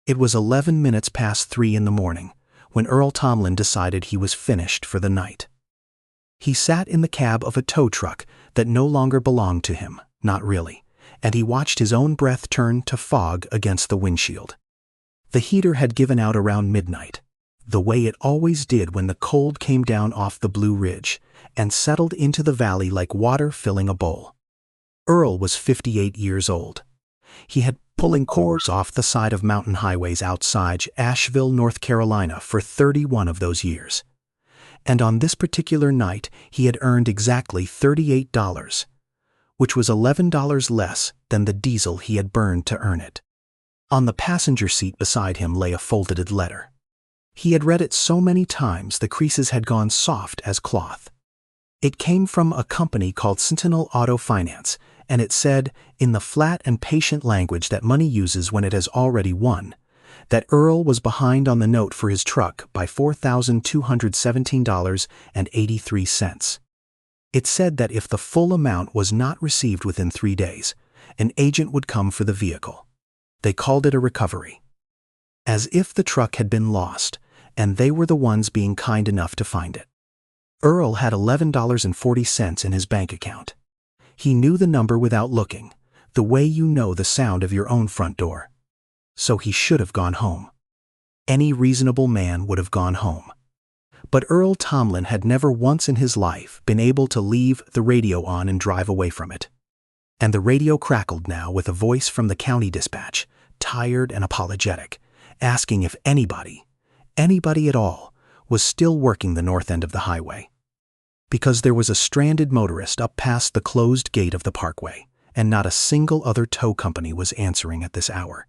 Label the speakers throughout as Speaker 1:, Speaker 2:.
Speaker 1: It was 11 minutes past 3 in the morning when Earl Tomlin decided he was finished for the night. He sat in the cab of a tow truck that no longer belonged to him, not really, and he watched his own breath turn to fog against the windshield. The heater had given out around midnight, the way it always did when the cold came down off the Blue Ridge and settled into the valley like water filling a bowl. Earl was 58 years old. He had pulling cores off the side of mountain highways outside Asheville, North Carolina for 31 of those years. And on this particular night he had earned exactly $38, which was $11 less than the diesel he had burned to earn it. On the passenger seat beside him lay a folded letter. He had read it so many times the creases had gone soft as cloth. It came from a company called Sentinel Auto Finance, and it said, in the flat and patient language that money uses when it has already won, that Earl was behind on the note for his truck by $4,217.83. It said that if the full amount was not received within 3 days, an agent would come for the vehicle. They called it a recovery. As if the truck had been lost, and they were the ones being kind enough to find it. Earl had $11.40 in his bank account. He knew the number without looking, the way you know the sound of your own front door. So he should have gone home. Any reasonable man would have gone home. But Earl Tomlin had never once in his life been able to leave the radio on and drive away from it. And the radio crackled now with a voice from the county dispatch, tired and apologetic, asking if anybody at all, was still working the north end of the highway. Because there was a stranded motorist up past the closed gate of the parkway, and not a single other tow company was answering at this hour.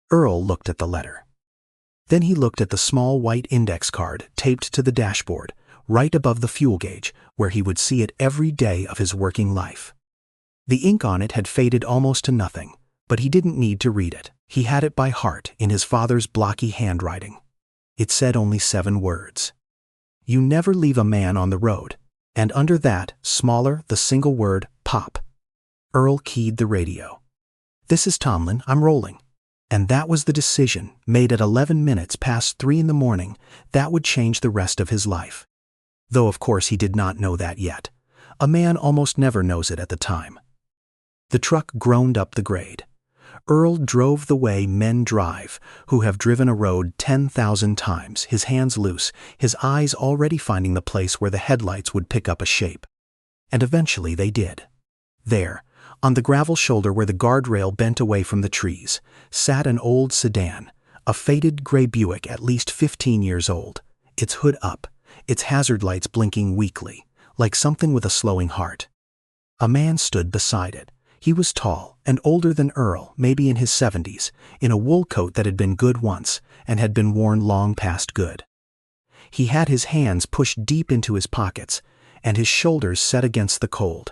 Speaker 1: Earl looked at the letter. Then he looked at the small white index card taped to the dashboard, right above the fuel gauge, where he would see it every day of his working life. The ink on it had faded almost to nothing, but he didn't need to read it. He had it by heart in his father's blocky handwriting. It said only 7 words. You never leave a man on the road, and under that, smaller, the single word, pop. Earl keyed the radio. This is Tomlin, I'm rolling. And that was the decision, made at 11 minutes past 3 in the morning, that would change the rest of his life. Though of course he did not know that yet. A man almost never knows it at the time. The truck groaned up the grade. Earl drove the way men drive who have driven a road 10,000 times, his hands loose, his eyes already finding the place where the headlights would pick up a shape. And eventually they did. There, on the gravel shoulder where the guardrail bent away from the trees, sat an old sedan, a faded gray Buick at least 15 years old, its hood up, its hazard lights blinking weakly, like something with a slowing heart. A man stood beside it. He was tall and older than Earl, maybe in his 70s, in a wool coat that had been good once and had been worn long past good. He had his hands pushed deep into his pockets and his shoulders set against the cold.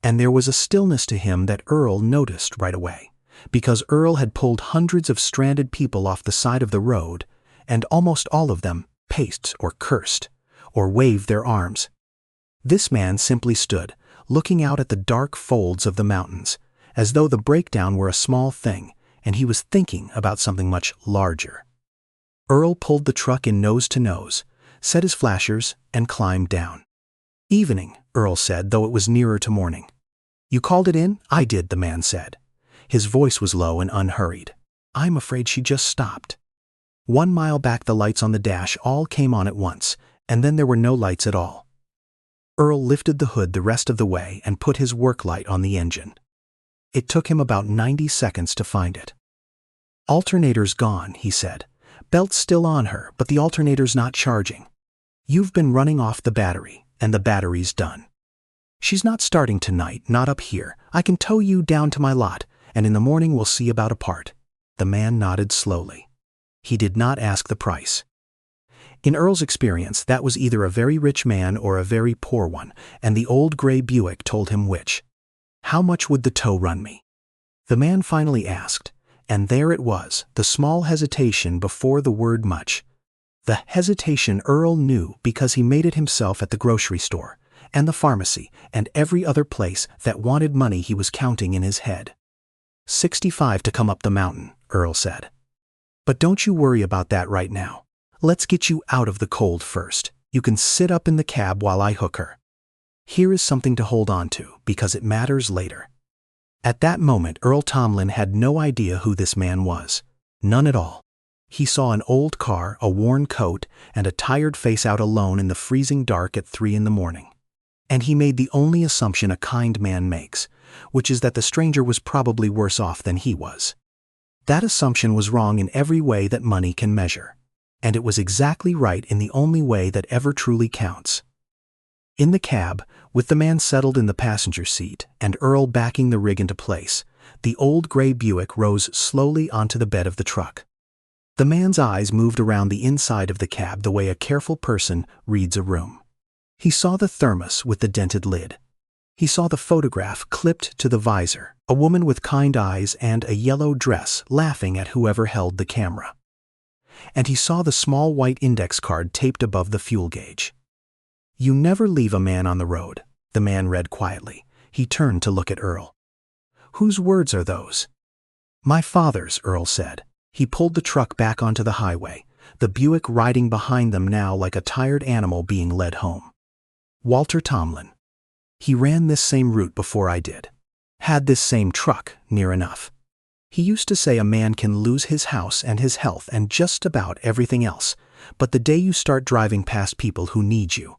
Speaker 1: And there was a stillness to him that Earl noticed right away, because Earl had pulled hundreds of stranded people off the side of the road, and almost all of them paced or cursed or waved their arms. This man simply stood, looking out at the dark folds of the mountains, as though the breakdown were a small thing, and he was thinking about something much larger. Earl pulled the truck in nose to nose, set his flashers, and climbed down. Evening, Earl said, though it was nearer to morning. You called it in? I did, the man said. His voice was low and unhurried. I'm afraid she just stopped. 1 mile back the lights on the dash all came on at once, and then there were no lights at all. Earl lifted the hood the rest of the way and put his work light on the engine. It took him about 90 seconds to find it. Alternator's gone, he said. Belt's still on her, but the alternator's not charging. You've been running off the battery, and the battery's done. She's not starting tonight, not up here. I can tow you down to my lot, and in the morning we'll see about a part. The man nodded slowly. He did not ask the price. In Earl's experience, that was either a very rich man or a very poor one, and the old gray Buick told him which. How much would the tow run me? The man finally asked, and there it was, the small hesitation before the word much. The hesitation Earl knew because he made it himself at the grocery store, and the pharmacy, and every other place that wanted money he was counting in his head. 65 to come up the mountain, Earl said. But don't you worry about that right now. Let's get you out of the cold first. You can sit up in the cab while I hook her. Here is something to hold on to, because it matters later." At that moment, Earl Tomlin had no idea who this man was. None at all. He saw an old car, a worn coat, and a tired face out alone in the freezing dark at 3 a.m. And he made the only assumption a kind man makes, which is that the stranger was probably worse off than he was. That assumption was wrong in every way that money can measure. And it was exactly right in the only way that ever truly counts. In the cab, with the man settled in the passenger seat and Earl backing the rig into place, the old gray Buick rose slowly onto the bed of the truck. The man's eyes moved around the inside of the cab the way a careful person reads a room. He saw the thermos with the dented lid. He saw the photograph clipped to the visor, a woman with kind eyes and a yellow dress laughing at whoever held the camera. And he saw the small white index card taped above the fuel gauge. "You never leave a man on the road," the man read quietly. He turned to look at Earl. "Whose words are those?" "My father's," Earl said. He pulled the truck back onto the highway, the Buick riding behind them now like a tired animal being led home. "Walter Tomlin. He ran this same route before I did. Had this same truck, near enough. He used to say a man can lose his house and his health and just about everything else, but the day you start driving past people who need you,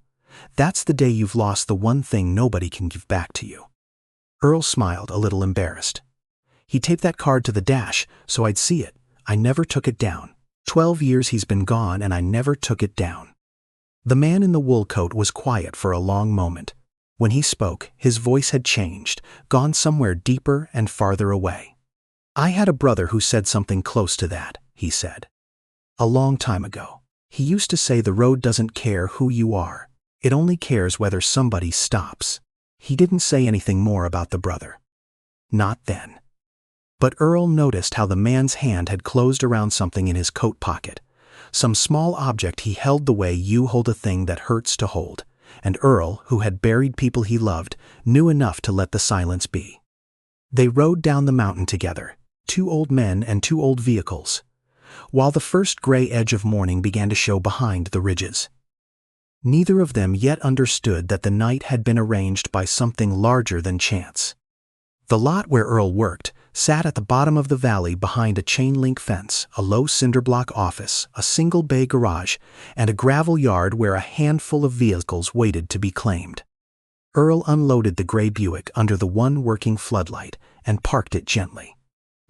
Speaker 1: that's the day you've lost the one thing nobody can give back to you." Earl smiled, a little embarrassed. "He taped that card to the dash so I'd see it. I never took it down. 12 years he's been gone and I never took it down." The man in the wool coat was quiet for a long moment. When he spoke, his voice had changed, gone somewhere deeper and farther away. "I had a brother who said something close to that," he said. "A long time ago. He used to say the road doesn't care who you are. It only cares whether somebody stops." He didn't say anything more about the brother. Not then. But Earl noticed how the man's hand had closed around something in his coat pocket, some small object he held the way you hold a thing that hurts to hold, and Earl, who had buried people he loved, knew enough to let the silence be. They rode down the mountain together, 2 old men and 2 old vehicles, while the first gray edge of morning began to show behind the ridges. Neither of them yet understood that the night had been arranged by something larger than chance. The lot where Earl worked sat at the bottom of the valley behind a chain-link fence, a low cinder-block office, a single-bay garage, and a gravel yard where a handful of vehicles waited to be claimed. Earl unloaded the gray Buick under the one working floodlight and parked it gently.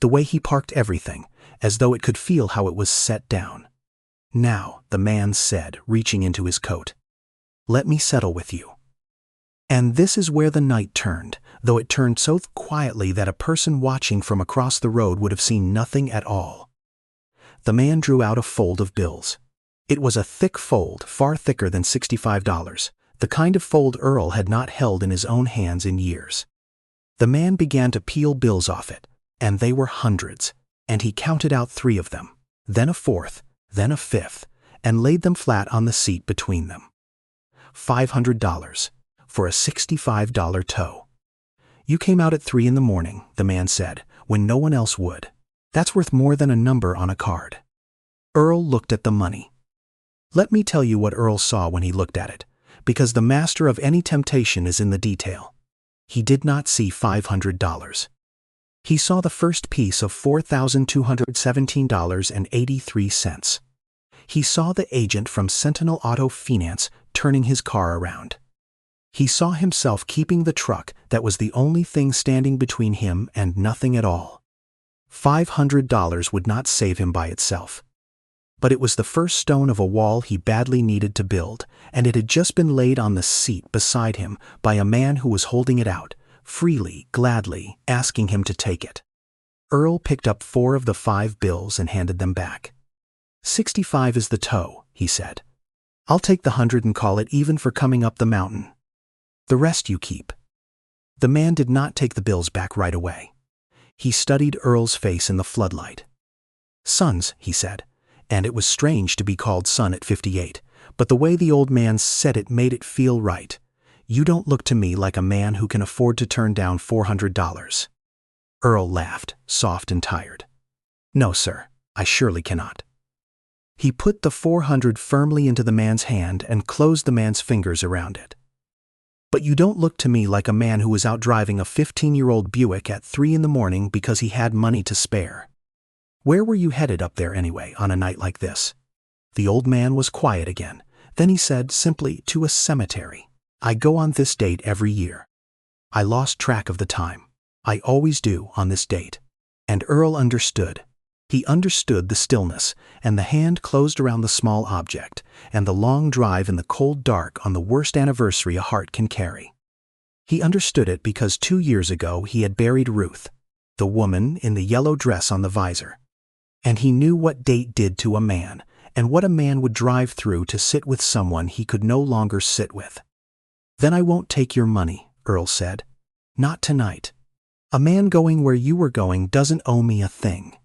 Speaker 1: The way he parked everything, as though it could feel how it was set down. "Now," the man said, reaching into his coat, "let me settle with you." And this is where the night turned, though it turned so quietly that a person watching from across the road would have seen nothing at all. The man drew out a fold of bills. It was a thick fold, far thicker than $65, the kind of fold Earl had not held in his own hands in years. The man began to peel bills off it, and they were hundreds, and he counted out 3 of them, then a 4th, then a 5th, and laid them flat on the seat between them. $500. For a $65 tow. "You came out at 3 a.m, the man said, "when no one else would. That's worth more than a number on a card." Earl looked at the money. Let me tell you what Earl saw when he looked at it, because the master of any temptation is in the detail. He did not see $500. He saw the first piece of $4,217.83. He saw the agent from Sentinel Auto Finance turning his car around. He saw himself keeping the truck that was the only thing standing between him and nothing at all. $500 would not save him by itself. But it was the first stone of a wall he badly needed to build, and it had just been laid on the seat beside him by a man who was holding it out, freely, gladly, asking him to take it. Earl picked up 4 of the 5 bills and handed them back. "$65 is the tow," he said. "I'll take the 100 and call it even for coming up the mountain. The rest you keep." The man did not take the bills back right away. He studied Earl's face in the floodlight. "Sons," he said, and it was strange to be called son at 58, but the way the old man said it made it feel right. "You don't look to me like a man who can afford to turn down $400. Earl laughed, soft and tired. "No, sir. I surely cannot. He put the 400 firmly into the man's hand and closed the man's fingers around it. But you don't look to me like a man who was out driving a 15-year-old Buick at 3 in the morning because he had money to spare. Where were you headed up there anyway on a night like this? The old man was quiet again. Then he said simply, to a cemetery. I go on this date every year. I lost track of the time. I always do on this date. And Earl understood. He understood the stillness, and the hand closed around the small object, and the long drive in the cold dark on the worst anniversary a heart can carry. He understood it because 2 years ago he had buried Ruth, the woman in the yellow dress on the visor. And he knew what date did to a man, and what a man would drive through to sit with someone he could no longer sit with. Then I won't take your money, Earl said. Not tonight. A man going where you were going doesn't owe me a thing.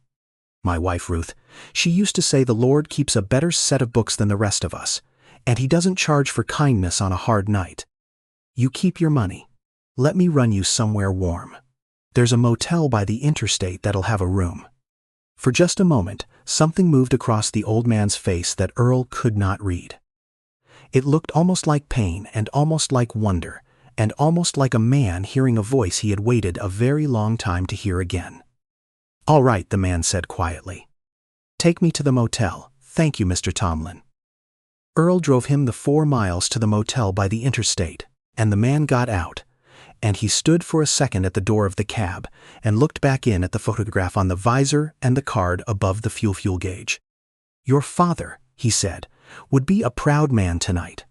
Speaker 1: My wife Ruth, she used to say the Lord keeps a better set of books than the rest of us, and he doesn't charge for kindness on a hard night. You keep your money. Let me run you somewhere warm. There's a motel by the interstate that'll have a room. For just a moment, something moved across the old man's face that Earl could not read. It looked almost like pain and almost like wonder, and almost like a man hearing a voice he had waited a very long time to hear again. All right, the man said quietly. Take me to the motel. Thank you, Mr. Tomlin. Earl drove him the 4 miles to the motel by the interstate, and the man got out, and he stood for a second at the door of the cab and looked back in at the photograph on the visor and the card above the fuel gauge. Your father, he said, would be a proud man tonight.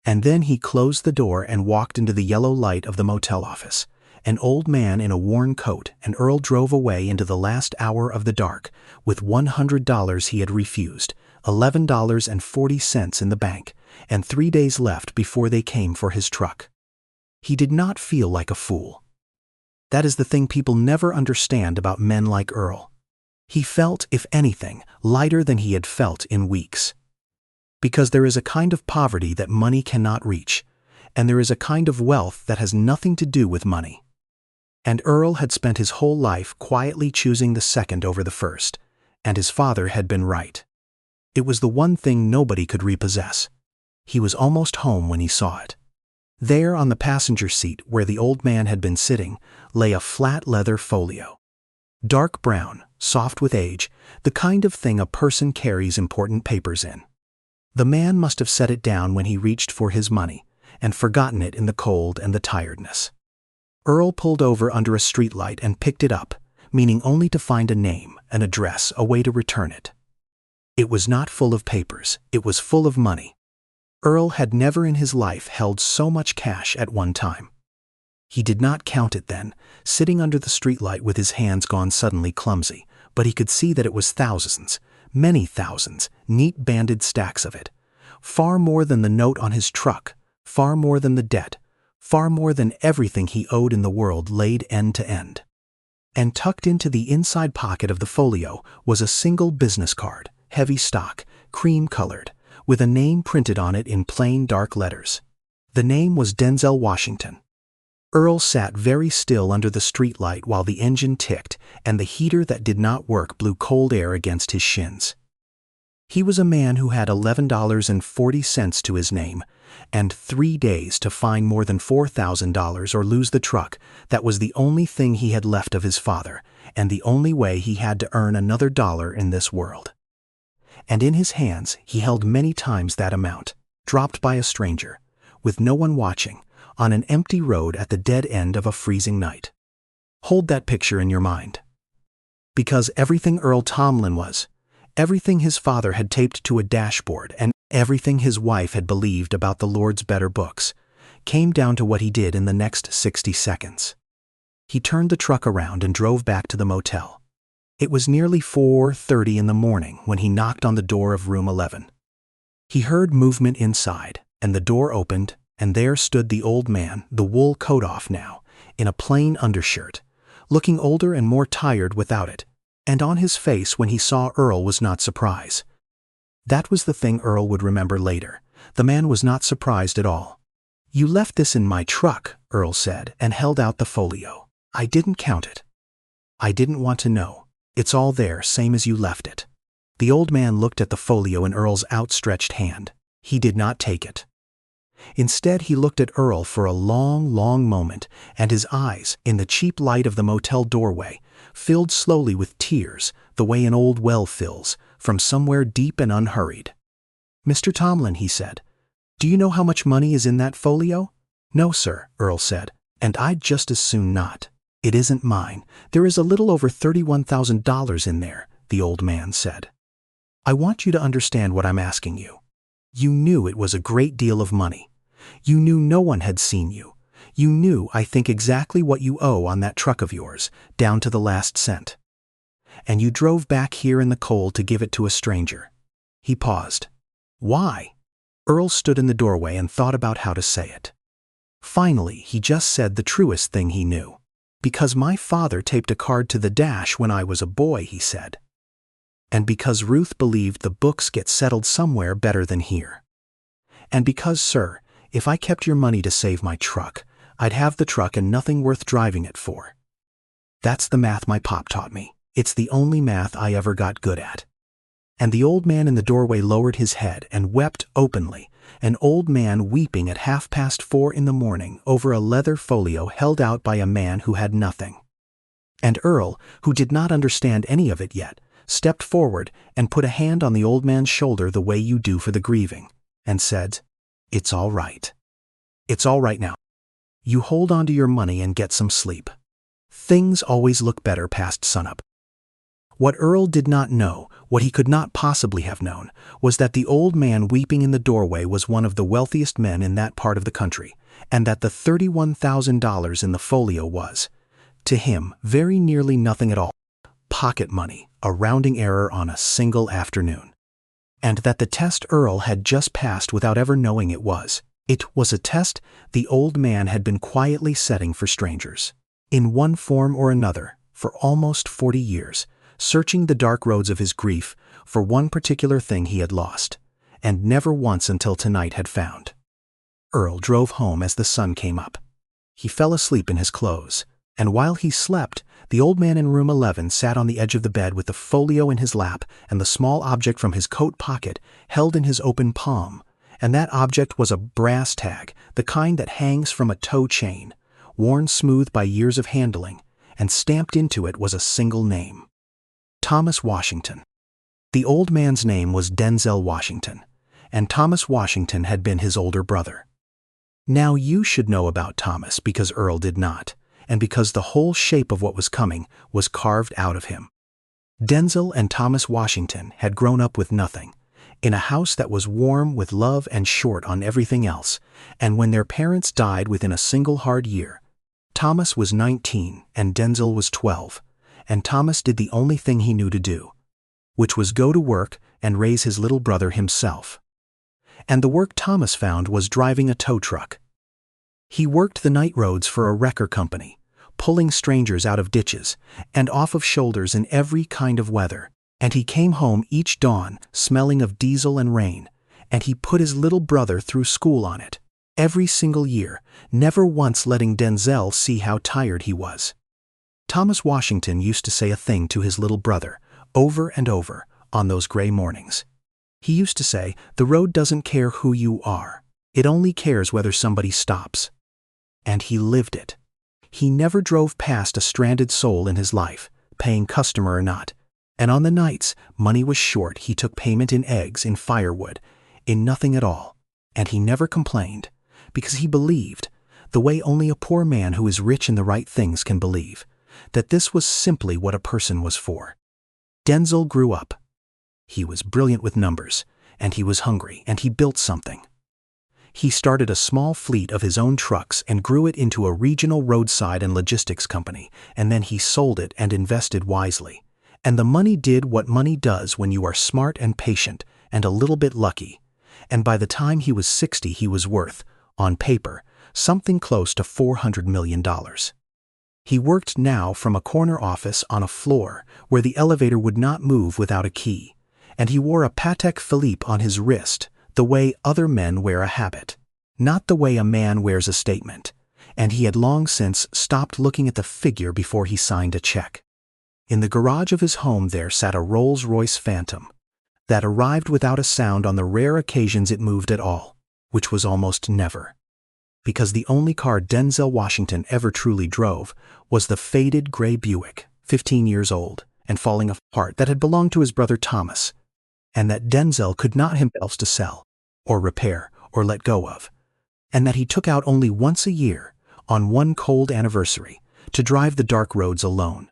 Speaker 1: And then he closed the door and walked into the yellow light of the motel office. An old man in a worn coat, and Earl drove away into the last hour of the dark with $100 he had refused, $11.40 in the bank, and 3 days left before they came for his truck. He did not feel like a fool. That is the thing people never understand about men like Earl. He felt, if anything, lighter than he had felt in weeks. Because there is a kind of poverty that money cannot reach, and there is a kind of wealth that has nothing to do with money. And Earl had spent his whole life quietly choosing the second over the first, and his father had been right. It was the one thing nobody could repossess. He was almost home when he saw it. There on the passenger seat where the old man had been sitting lay a flat leather folio. Dark brown, soft with age, the kind of thing a person carries important papers in. The man must have set it down when he reached for his money, and forgotten it in the cold and the tiredness. Earl pulled over under a streetlight and picked it up, meaning only to find a name, an address, a way to return it. It was not full of papers, it was full of money. Earl had never in his life held so much cash at one time. He did not count it then, sitting under the streetlight with his hands gone suddenly clumsy, but he could see that it was thousands, many thousands, neat banded stacks of it. Far more than the note on his truck, far more than the debt, far more than everything he owed in the world laid end to end. And tucked into the inside pocket of the folio was a single business card, heavy stock, cream-colored, with a name printed on it in plain dark letters. The name was Denzel Washington. Earl sat very still under the streetlight while the engine ticked and the heater that did not work blew cold air against his shins. He was a man who had $11.40 to his name, and 3 days to find more than $4,000 or lose the truck. That was the only thing he had left of his father, and the only way he had to earn another dollar in this world. And in his hands he held many times that amount, dropped by a stranger, with no one watching, on an empty road at the dead end of a freezing night. Hold that picture in your mind. Because everything Earl Tomlin was, everything his father had taped to a dashboard, and everything his wife had believed about the Lord's better books, came down to what he did in the next 60 seconds. He turned the truck around and drove back to the motel. It was nearly 4:30 in the morning when he knocked on the door of room 11. He heard movement inside, and the door opened, and there stood the old man, the wool coat off now, in a plain undershirt, looking older and more tired without it, and on his face when he saw Earl was not surprise. That was the thing Earl would remember later. The man was not surprised at all. You left this in my truck, Earl said, and held out the folio. I didn't count it. I didn't want to know. It's all there, same as you left it." The old man looked at the folio in Earl's outstretched hand. He did not take it. Instead, he looked at Earl for a long, long moment, and his eyes, in the cheap light of the motel doorway, filled slowly with tears, the way an old well fills, from somewhere deep and unhurried. "Mr. Tomlin," he said, "do you know how much money is in that folio?" "No, sir," Earl said, "and I'd just as soon not. It isn't mine. There is a little over $31,000 in there," the old man said. "I want you to understand what I'm asking you. You knew it was a great deal of money. You knew no one had seen you. You knew, I think, exactly what you owe on that truck of yours, down to the last cent. And you drove back here in the cold to give it to a stranger." He paused. "Why?" Earl stood in the doorway and thought about how to say it. Finally, he just said the truest thing he knew. "Because my father taped a card to the dash when I was a boy," he said. "And because Ruth believed the books get settled somewhere better than here. And because, sir, if I kept your money to save my truck, I'd have the truck and nothing worth driving it for. That's the math my pop taught me. It's the only math I ever got good at." And the old man in the doorway lowered his head and wept openly, an old man weeping at 4:30 in the morning over a leather folio held out by a man who had nothing. And Earl, who did not understand any of it yet, stepped forward and put a hand on the old man's shoulder the way you do for the grieving, and said, "It's all right. It's all right now. You hold on to your money and get some sleep. Things always look better past sunup." What Earl did not know, what he could not possibly have known, was that the old man weeping in the doorway was one of the wealthiest men in that part of the country, and that the $31,000 in the folio was, to him, very nearly nothing at all. Pocket money, a rounding error on a single afternoon. And that the test Earl had just passed without ever knowing it was a test the old man had been quietly setting for strangers, in one form or another, for almost 40 years, searching the dark roads of his grief for one particular thing he had lost, and never once until tonight had found. Earl drove home as the sun came up. He fell asleep in his clothes, and while he slept, the old man in room 11 sat on the edge of the bed with the folio in his lap and the small object from his coat pocket held in his open palm, and that object was a brass tag, the kind that hangs from a toe chain, worn smooth by years of handling, and stamped into it was a single name: Thomas Washington. The old man's name was Denzel Washington, and Thomas Washington had been his older brother. Now you should know about Thomas because Earl did not, and because the whole shape of what was coming was carved out of him. Denzel and Thomas Washington had grown up with nothing, in a house that was warm with love and short on everything else, and when their parents died within a single hard year, Thomas was 19 and Denzel was 12, and Thomas did the only thing he knew to do, which was go to work and raise his little brother himself. And the work Thomas found was driving a tow truck. He worked the night roads for a wrecker company, pulling strangers out of ditches and off of shoulders in every kind of weather, and he came home each dawn smelling of diesel and rain, and he put his little brother through school on it, every single year, never once letting Denzel see how tired he was. Thomas Washington used to say a thing to his little brother, over and over, on those gray mornings. He used to say, "The road doesn't care who you are. It only cares whether somebody stops." And he lived it. He never drove past a stranded soul in his life, paying customer or not. And on the nights money was short, he took payment in eggs, in firewood, in nothing at all. And he never complained, because he believed, the way only a poor man who is rich in the right things can believe, that this was simply what a person was for. Denzel grew up. He was brilliant with numbers, and he was hungry, and he built something. He started a small fleet of his own trucks and grew it into a regional roadside and logistics company, and then he sold it and invested wisely. And the money did what money does when you are smart and patient and a little bit lucky. And by the time he was 60, he was worth, on paper, something close to $400 million. He worked now from a corner office on a floor where the elevator would not move without a key, and he wore a Patek Philippe on his wrist, the way other men wear a habit, not the way a man wears a statement, and he had long since stopped looking at the figure before he signed a check. In the garage of his home there sat a Rolls-Royce Phantom that arrived without a sound on the rare occasions it moved at all, which was almost never. Because the only car Denzel Washington ever truly drove was the faded gray Buick, 15 years old, and falling apart, that had belonged to his brother Thomas, and that Denzel could not himself to sell, or repair, or let go of, and that he took out only once a year, on one cold anniversary, to drive the dark roads alone.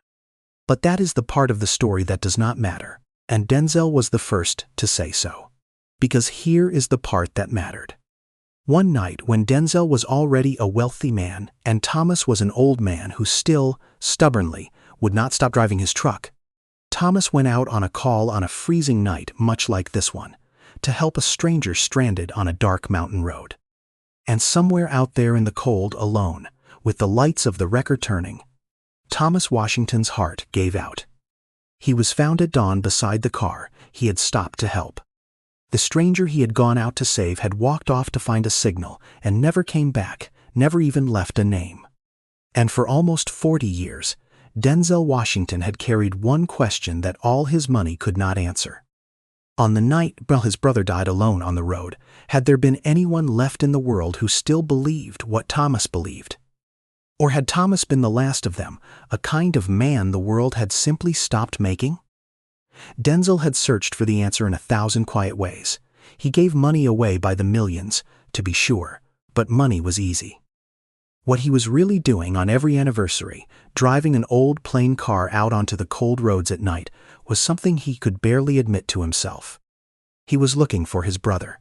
Speaker 1: But that is the part of the story that does not matter, and Denzel was the first to say so. Because here is the part that mattered. One night when Denzel was already a wealthy man and Thomas was an old man who still, stubbornly, would not stop driving his truck, Thomas went out on a call on a freezing night much like this one, to help a stranger stranded on a dark mountain road. And somewhere out there in the cold alone, with the lights of the wrecker turning, Thomas Washington's heart gave out. He was found at dawn beside the car he had stopped to help. The stranger he had gone out to save had walked off to find a signal and never came back, never even left a name. And for almost 40 years, Denzel Washington had carried one question that all his money could not answer. On the night his brother died alone on the road, had there been anyone left in the world who still believed what Thomas believed? Or had Thomas been the last of them, a kind of man the world had simply stopped making? Denzel had searched for the answer in 1,000 quiet ways. He gave money away by the millions, to be sure, but money was easy. What he was really doing on every anniversary, driving an old plain car out onto the cold roads at night, was something he could barely admit to himself. He was looking for his brother.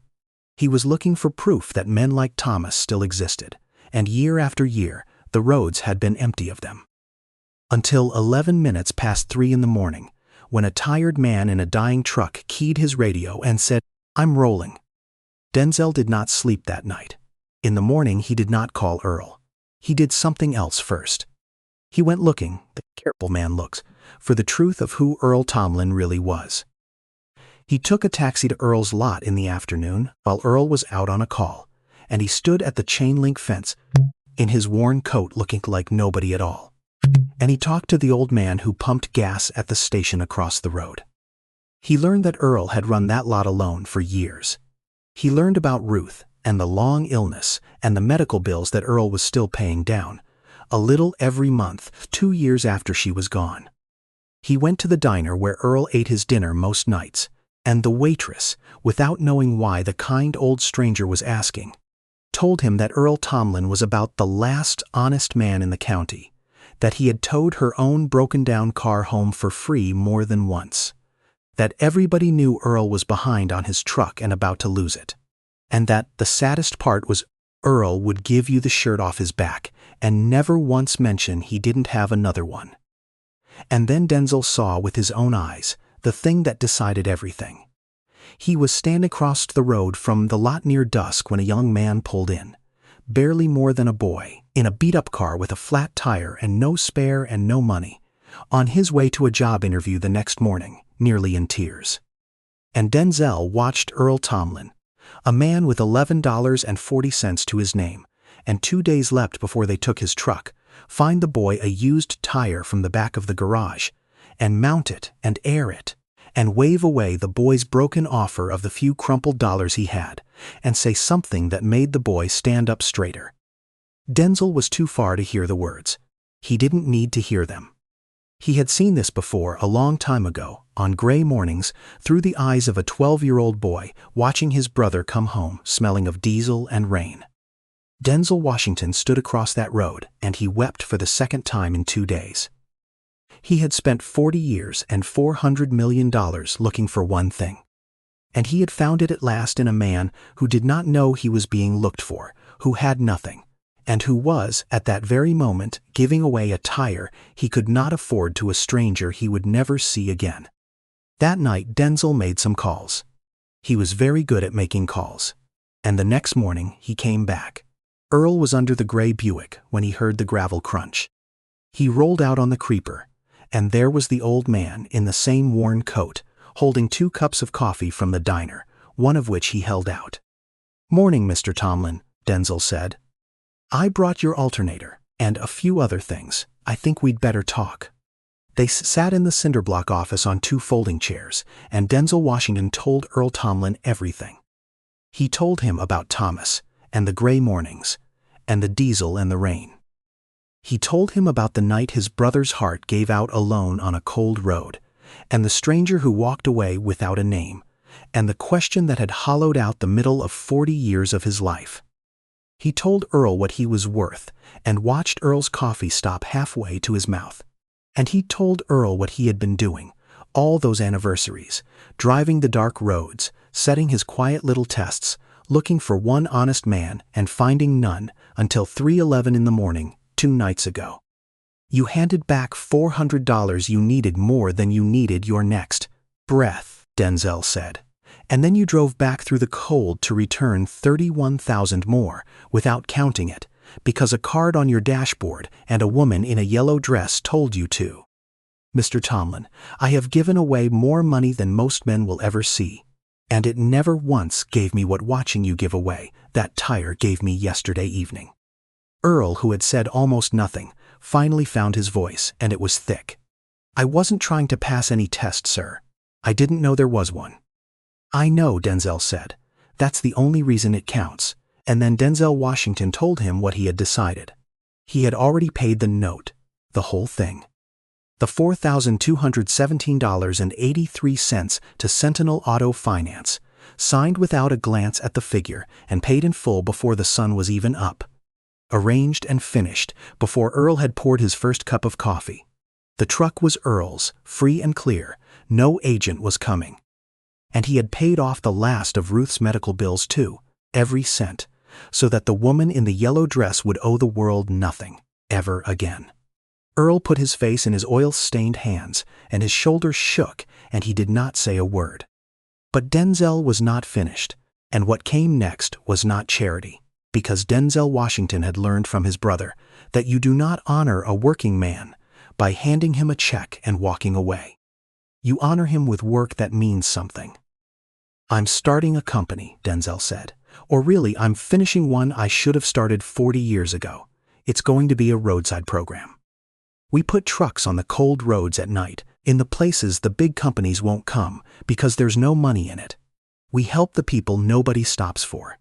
Speaker 1: He was looking for proof that men like Thomas still existed, and year after year, the roads had been empty of them. Until 11 minutes past 3 in the morning, when a tired man in a dying truck keyed his radio and said, "I'm rolling." Denzel did not sleep that night. In the morning, he did not call Earl. He did something else first. He went looking, the careful man looks, for the truth of who Earl Tomlin really was. He took a taxi to Earl's lot in the afternoon while Earl was out on a call, and he stood at the chain-link fence in his worn coat looking like nobody at all. And he talked to the old man who pumped gas at the station across the road. He learned that Earl had run that lot alone for years. He learned about Ruth and the long illness and the medical bills that Earl was still paying down, a little every month, 2 years after she was gone. He went to the diner where Earl ate his dinner most nights, and the waitress, without knowing why the kind old stranger was asking, told him that Earl Tomlin was about the last honest man in the county, that he had towed her own broken-down car home for free more than once, that everybody knew Earl was behind on his truck and about to lose it, and that the saddest part was Earl would give you the shirt off his back and never once mention he didn't have another one. And then Denzel saw with his own eyes the thing that decided everything. He was standing across the road from the lot near dusk when a young man pulled in, barely more than a boy, in a beat-up car with a flat tire and no spare and no money, on his way to a job interview the next morning, nearly in tears. And Denzel watched Earl Tomlin, a man with $11.40 to his name, and 2 days left before they took his truck, find the boy a used tire from the back of the garage, and mount it and air it, and wave away the boy's broken offer of the few crumpled dollars he had, and say something that made the boy stand up straighter. Denzel was too far to hear the words. He didn't need to hear them. He had seen this before a long time ago, on gray mornings, through the eyes of a 12-year-old boy watching his brother come home smelling of diesel and rain. Denzel Washington stood across that road, and he wept for the second time in 2 days. He had spent 40 years and $400 million looking for one thing. And he had found it at last in a man who did not know he was being looked for, who had nothing, and who was, at that very moment, giving away a tire he could not afford to a stranger he would never see again. That night, Denzel made some calls. He was very good at making calls. And the next morning, he came back. Earl was under the gray Buick when he heard the gravel crunch. He rolled out on the creeper, and there was the old man in the same worn coat, holding 2 cups of coffee from the diner, one of which he held out. "Morning, Mr. Tomlin," Denzel said. "I brought your alternator, and a few other things. I think we'd better talk." They sat in the cinderblock office on 2 folding chairs, and Denzel Washington told Earl Tomlin everything. He told him about Thomas, and the gray mornings, and the diesel and the rain. He told him about the night his brother's heart gave out alone on a cold road, and the stranger who walked away without a name, and the question that had hollowed out the middle of 40 years of his life. He told Earl what he was worth, and watched Earl's coffee stop halfway to his mouth. And he told Earl what he had been doing, all those anniversaries, driving the dark roads, setting his quiet little tests, looking for one honest man and finding none until 3:11 in the morning 2 nights ago. You handed back $400 you needed more than you needed your next breath, Denzel said. And then you drove back through the cold to return 31,000 more without counting it, because a card on your dashboard and a woman in a yellow dress told you to. Mr. Tomlin, I have given away more money than most men will ever see, and it never once gave me what watching you give away that tire gave me yesterday evening. Earl, who had said almost nothing, finally found his voice, and it was thick. I wasn't trying to pass any test, sir. I didn't know there was one. I know, Denzel said. That's the only reason it counts. And then Denzel Washington told him what he had decided. He had already paid the note, the whole thing. The $4,217.83 to Sentinel Auto Finance, signed without a glance at the figure and paid in full before the sun was even up. Arranged and finished before Earl had poured his first cup of coffee. The truck was Earl's, free and clear. No agent was coming. And he had paid off the last of Ruth's medical bills too, every cent, so that the woman in the yellow dress would owe the world nothing, ever again. Earl put his face in his oil-stained hands, and his shoulders shook, and he did not say a word. But Denzel was not finished, and what came next was not charity, because Denzel Washington had learned from his brother that you do not honor a working man by handing him a check and walking away. You honor him with work that means something. I'm starting a company, Denzel said. Or really, I'm finishing one I should have started 40 years ago. It's going to be a roadside program. We put trucks on the cold roads at night, in the places the big companies won't come because there's no money in it. We help the people nobody stops for.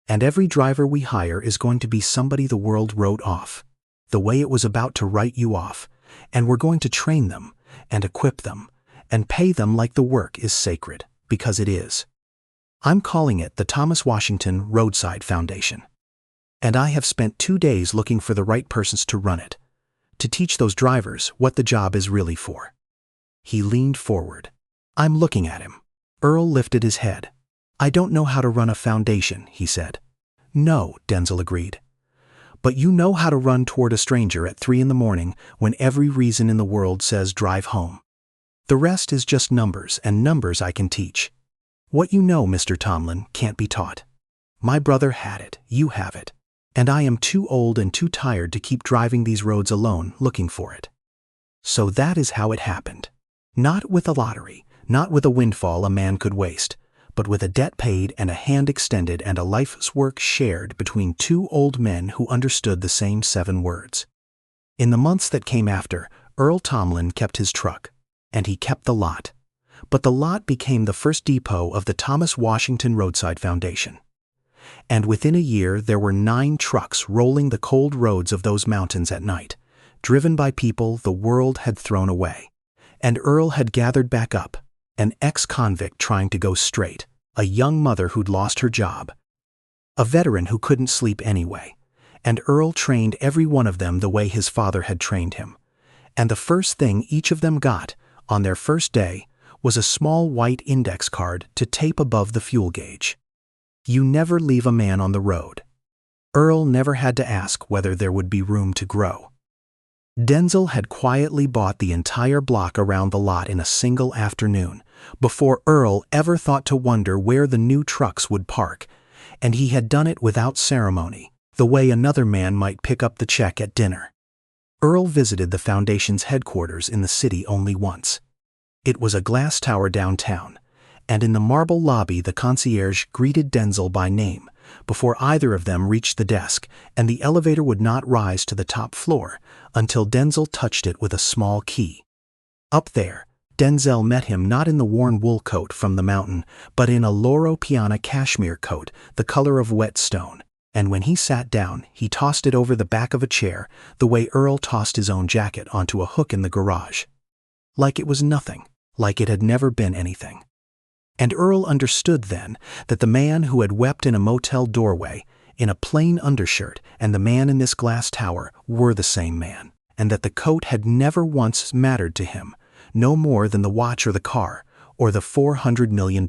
Speaker 1: And every driver we hire is going to be somebody the world wrote off, the way it was about to write you off, and we're going to train them and equip them and pay them like the work is sacred, because it is. I'm calling it the Thomas Washington Roadside Foundation. And I have spent 2 days looking for the right persons to run it, to teach those drivers what the job is really for. He leaned forward. I'm looking at him. Earl lifted his head. I don't know how to run a foundation, he said. No, Denzel agreed. But you know how to run toward a stranger at 3 in the morning when every reason in the world says drive home. The rest is just numbers, and numbers I can teach. What you know, Mr. Tomlin, can't be taught. My brother had it, you have it, and I am too old and too tired to keep driving these roads alone looking for it. So that is how it happened. Not with a lottery, not with a windfall a man could waste, but with a debt paid and a hand extended and a life's work shared between 2 old men who understood the same 7 words. In the months that came after, Earl Tomlin kept his truck, and he kept the lot. But the lot became the first depot of the Thomas Washington Roadside Foundation. And within a year there were 9 trucks rolling the cold roads of those mountains at night, driven by people the world had thrown away. And Earl had gathered back up, an ex-convict trying to go straight, a young mother who'd lost her job, a veteran who couldn't sleep anyway, and Earl trained every one of them the way his father had trained him. And the first thing each of them got, on their first day, was a small white index card to tape above the fuel gauge. You never leave a man on the road. Earl never had to ask whether there would be room to grow. Denzel had quietly bought the entire block around the lot in a single afternoon, before Earl ever thought to wonder where the new trucks would park, and he had done it without ceremony, the way another man might pick up the check at dinner. Earl visited the foundation's headquarters in the city only once. It was a glass tower downtown, and in the marble lobby the concierge greeted Denzel by name before either of them reached the desk, and the elevator would not rise to the top floor until Denzel touched it with a small key. Up there, Denzel met him not in the worn wool coat from the mountain, but in a Loro Piana cashmere coat, the color of wet stone. And when he sat down, he tossed it over the back of a chair, the way Earl tossed his own jacket onto a hook in the garage. Like it was nothing, like it had never been anything. And Earl understood then that the man who had wept in a motel doorway, in a plain undershirt, and the man in this glass tower were the same man, and that the coat had never once mattered to him, no more than the watch or the car, or the $400 million.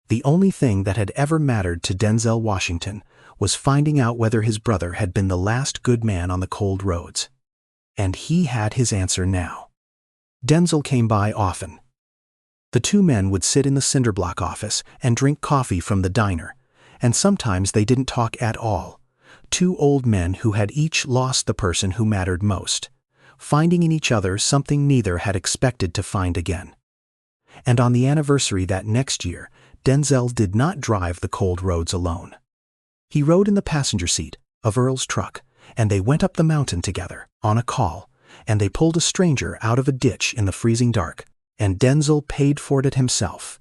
Speaker 1: The only thing that had ever mattered to Denzel Washington was finding out whether his brother had been the last good man on the cold roads. And he had his answer now. Denzel came by often. The two men would sit in the cinderblock office and drink coffee from the diner, and sometimes they didn't talk at all. Two old men who had each lost the person who mattered most, finding in each other something neither had expected to find again. And on the anniversary that next year, Denzel did not drive the cold roads alone. He rode in the passenger seat of Earl's truck, and they went up the mountain together, on a call, and they pulled a stranger out of a ditch in the freezing dark, and Denzel paid for it himself,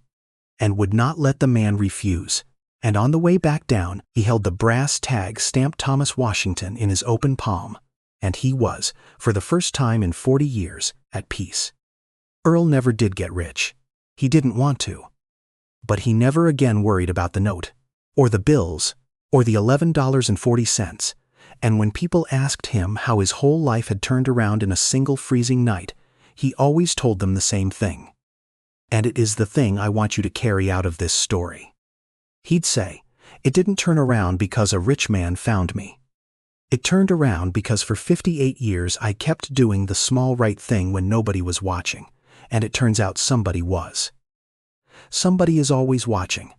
Speaker 1: and would not let the man refuse. And on the way back down, he held the brass tag stamped Thomas Washington in his open palm, and he was, for the first time in 40 years, at peace. Earl never did get rich. He didn't want to. But he never again worried about the note, or the bills, or the $11.40, and when people asked him how his whole life had turned around in a single freezing night, he always told them the same thing. And it is the thing I want you to carry out of this story. He'd say, "It didn't turn around because a rich man found me. It turned around because for 58 years I kept doing the small right thing when nobody was watching, and it turns out somebody was. Somebody is always watching.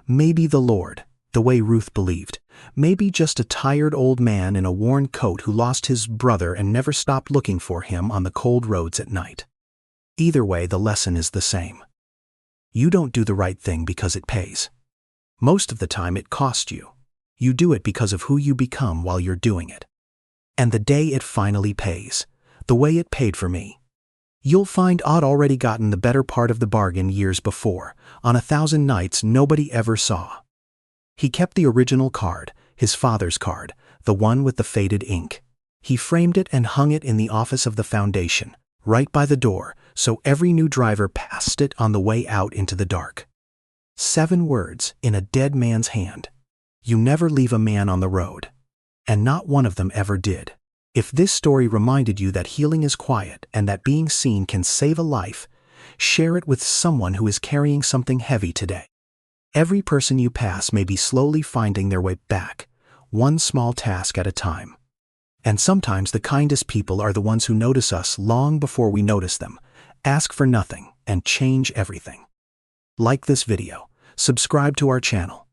Speaker 1: Maybe the Lord, the way Ruth believed. Maybe just a tired old man in a worn coat who lost his brother and never stopped looking for him on the cold roads at night. Either way, the lesson is the same. You don't do the right thing because it pays. Most of the time it costs you. You do it because of who you become while you're doing it. And the day it finally pays, the way it paid for me, you'll find I'd already gotten the better part of the bargain years before, on 1,000 nights nobody ever saw." He kept the original card, his father's card, the one with the faded ink. He framed it and hung it in the office of the foundation, right by the door, so every new driver passed it on the way out into the dark. 7 words in a dead man's hand. You never leave a man on the road. And not one of them ever did. If this story reminded you that healing is quiet and that being seen can save a life, share it with someone who is carrying something heavy today. Every person you pass may be slowly finding their way back, one small task at a time. And sometimes the kindest people are the ones who notice us long before we notice them, ask for nothing, and change everything. Like this video, subscribe to our channel,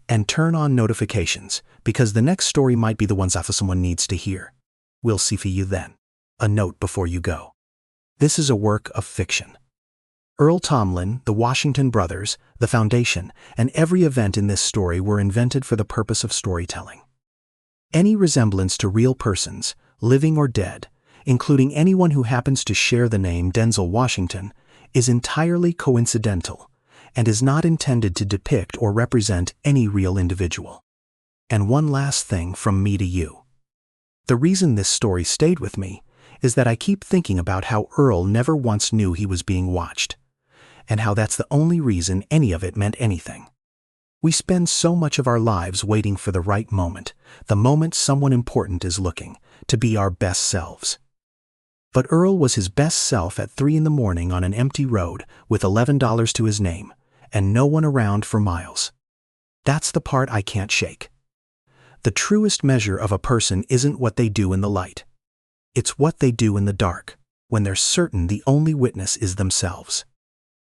Speaker 1: and turn on notifications, because the next story might be the ones that someone needs to hear. We'll see for you then. A note before you go. This is a work of fiction. Earl Tomlin, the Washington brothers, the foundation, and every event in this story were invented for the purpose of storytelling. Any resemblance to real persons, living or dead, including anyone who happens to share the name Denzel Washington, is entirely coincidental and is not intended to depict or represent any real individual. And one last thing from me to you. The reason this story stayed with me is that I keep thinking about how Earl never once knew he was being watched, and how that's the only reason any of it meant anything. We spend so much of our lives waiting for the right moment, the moment someone important is looking, to be our best selves. But Earl was his best self at 3 a.m. on an empty road with $11 to his name, and no one around for miles. That's the part I can't shake. The truest measure of a person isn't what they do in the light. It's what they do in the dark, when they're certain the only witness is themselves.